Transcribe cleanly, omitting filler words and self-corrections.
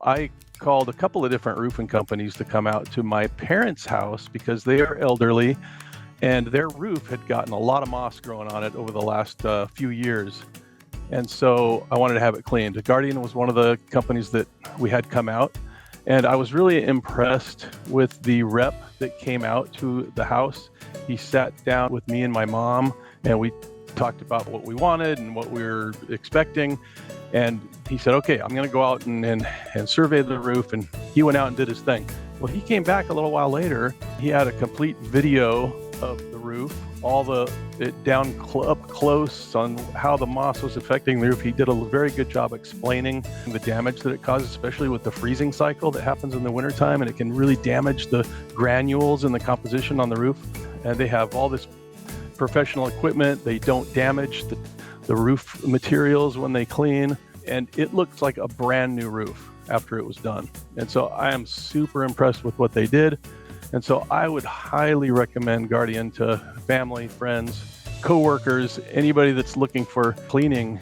I called a couple of different roofing companies to come out to my parents' house because they are elderly and their roof had gotten a lot of moss growing on it over the last few years. And so I wanted to have it cleaned. Guardian was one of the companies that we had come out. And I was really impressed with the rep that came out to the house. He sat down with me and my mom, and we talked about what we wanted and what we were expecting. And he said, okay, I'm going to go out and survey the roof. And he went out and did his thing. Well, he came back a little while later. He had a complete video of the roof, up close on how the moss was affecting the roof. He did a very good job explaining the damage that it causes, especially with the freezing cycle that happens in the wintertime, and it can really damage the granules and the composition on the roof. And they have all this professional equipment. They don't damage the roof materials when they clean, and it looks like a brand new roof after it was done. And so I am super impressed with what they did. And so I would highly recommend Guardian to family, friends, coworkers, anybody that's looking for cleaning